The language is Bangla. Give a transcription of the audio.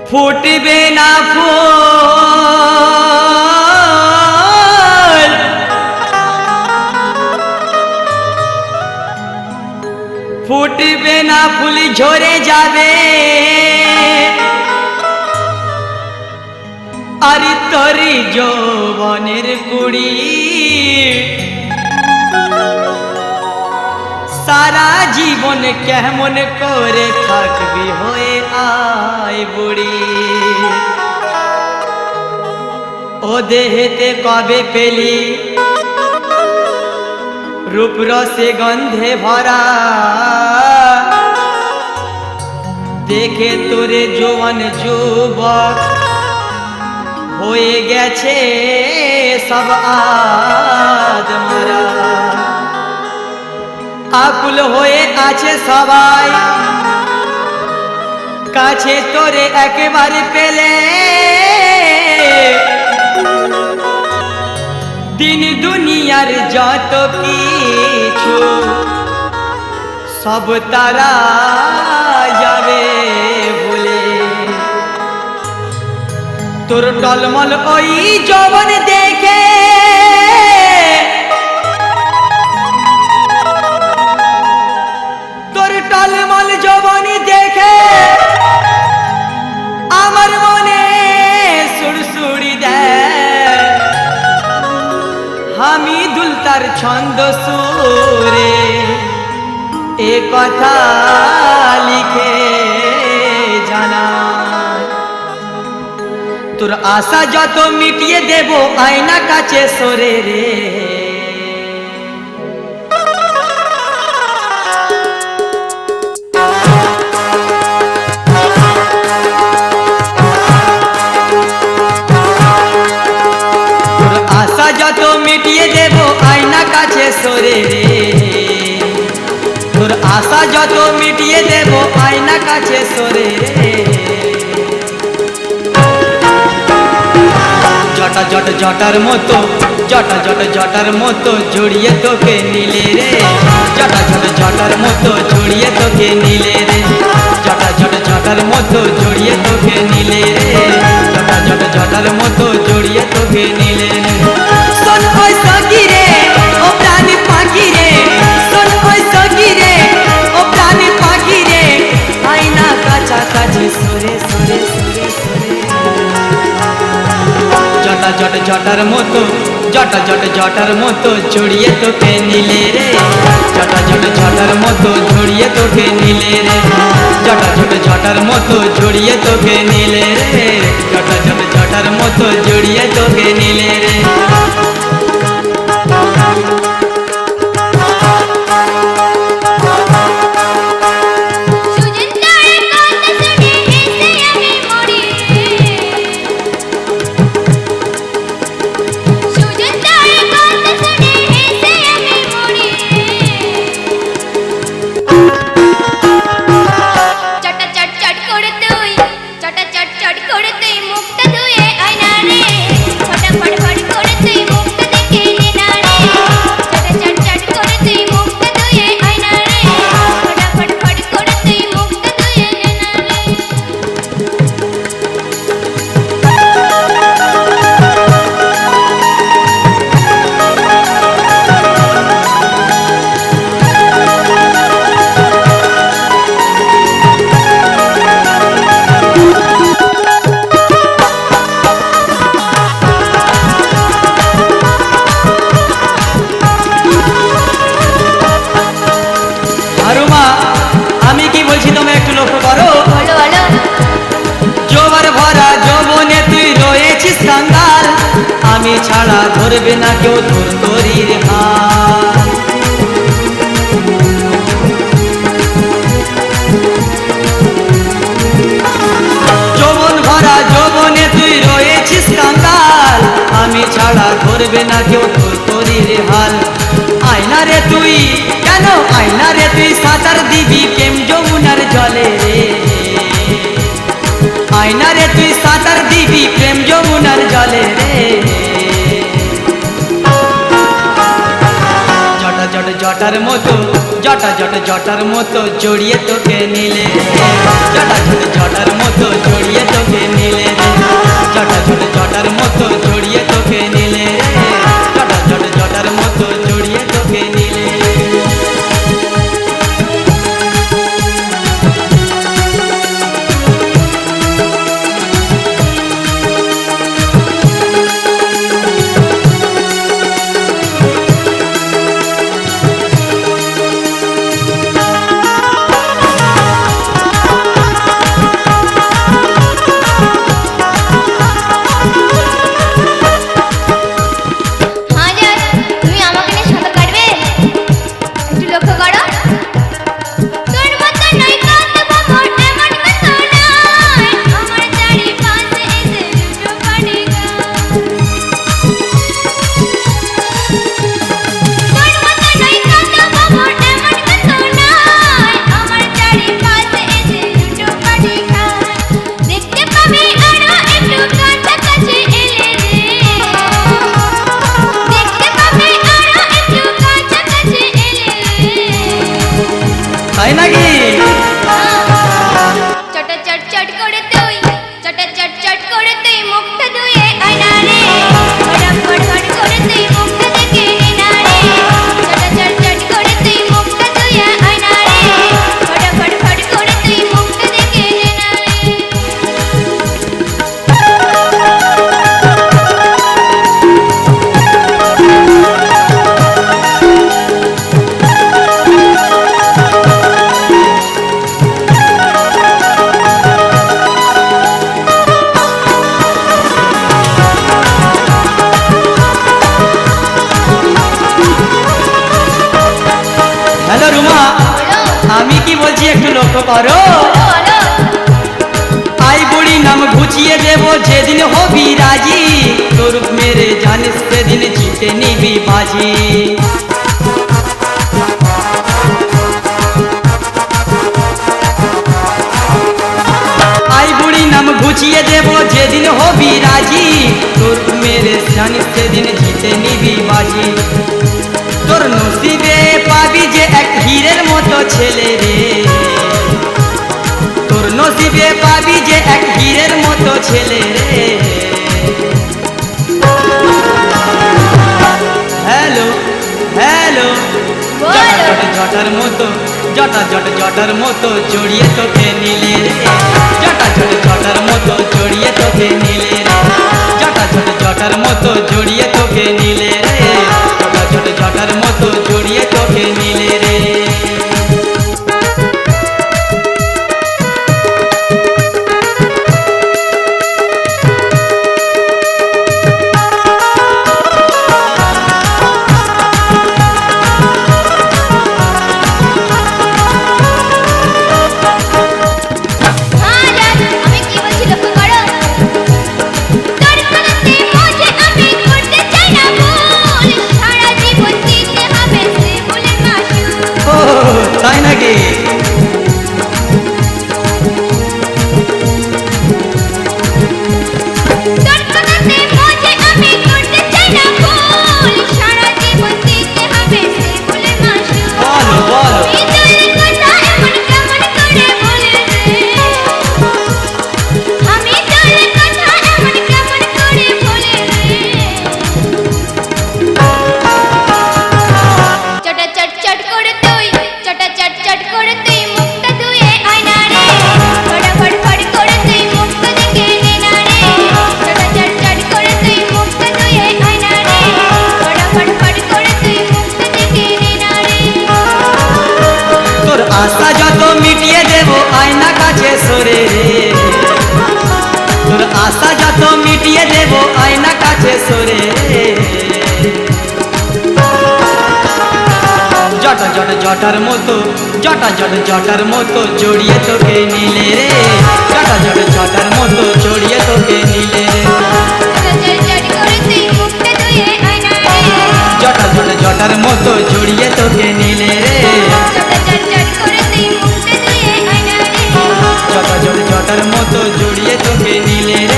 ফুটবে না ফুল ফুটবে না ফুল ঝরে যাবে আর তরি যৌবনের কুড়ি সারা জীবন কেমন করে থাকবি হয়ে আয় বুড়ি ও দেহেতে কবে পেলি রূপ রসে গন্ধে ভরা দেখে তোরে জোয়ান যুবক হয়ে গেছে সব আদমরা আকুল হয়ে আছে সবাই কাছে তোরে একেবারে পেলে দিন দুনিয়ার যত কিছু সব তারা যাবে ভুলে তোর টলমল ওই যৌবন দেখে তোর টলমল যৌবন দেখে আমার মনে সুরসুরি দেয় আমি দুলতার ছন্দ সুরে এ কথা লিখে জানা তোর আশা যত মিটিয়ে দেব আয়না কাছে সরে রে তোর আশা যত মিটিয়ে দেব আয়না কাছে সরে রে তোর আশা যত মিটিয়ে দেব আয়না কাছে সরে রে জটা জট জটার মতো জটা জট জটার মতো জড়িয়ে তোকে নিলে রে জটা জট জটার মতো জড়িয়ে তোকে নিলে রে জটা জট জটার মতো জড়িয়ে তোকে নিলে রে জটা জট জটার মতো জড়িয়ে তোকে নিলে রে শোন ওই সখী রে ও প্রাণী পাখি রে শোন ওই সখী রে ও প্রাণী পাখি রে আয়না কাছাকাছি সরে সরে সরে সরে জটা জট জটার মতো জটা জট জটার মতো জড়িয়ে তোকে নিলে রে জটা জট জটার মতো জড়িয়ে তোকে নিলে রে জটা জট জটার মতো জড়িয়ে তোকে নিলে রে জটা জট জটার মতো জড়িয়ে তোকে নিলে রে আমি ছাড়া ধরবে না কেউ তোর তরির হাত যৌবন ভরা যৌবনে তুই রয়েছিস কাঙ্গাল আমি ছাড়া ধরবে না কেউ তোর তরির হাল আয়না রে তুই কেন আয়না রে তুই সাঁতার দিবি প্রেম যমুনার জলে রে আয়না রে তুই সাঁতার দিবি প্রেম যমুনার জলে রে জটার মতো জটার মতো জড়িয়ে তোকে নিলে জটার মতো জড়িয়ে তোকে নিলে জটার মতো জড়িয়ে তোকে নিলে জটার মতো জড়িয়ে তোকে নিলে আমি কি বলছি একটু লক্ষ্য করো আই বুড়ি নাম ঘুচিয়ে দেব যেদিন হবি রাজি তোর মেরে জানিস সেদিন জিতে নিবি বাজি আই বুড়ি নাম ঘুচিয়ে দেব যেদিন হবি রাজি তোর মেরে জানিস সেদিন জিতে নিবি বাজি তোর নসিবে পাবি যে এক হীরের মতো ছেলে রে তোর নসিবে পাবি যে এক হীরের মতো ছেলে রে হ্যালো হ্যালো জটার মতো জটার মতো জড়িয়ে তোকে নিলে রে জটার মতো জড়িয়ে তোকে নিলে রে জটার মতো জড়িয়ে তোকে নিলে রে জটার মতো জড়িয়ে তোকে নিলে রে তাই নাকি আশা যত মিটিয়ে দেব আয়না কাছে সরে রে তোর আশা যত মিটিয়ে দেব আয়না কাছে সরে রে জটার মতো জটার মতো জড়িয়ে তোকে নিলে রে জটার মতো জড়িয়ে তোকে নিলে রে জটার মতো জড়িয়ে তোকে নিলে রে জটার মতো জড়িয়ে তোকে নিলে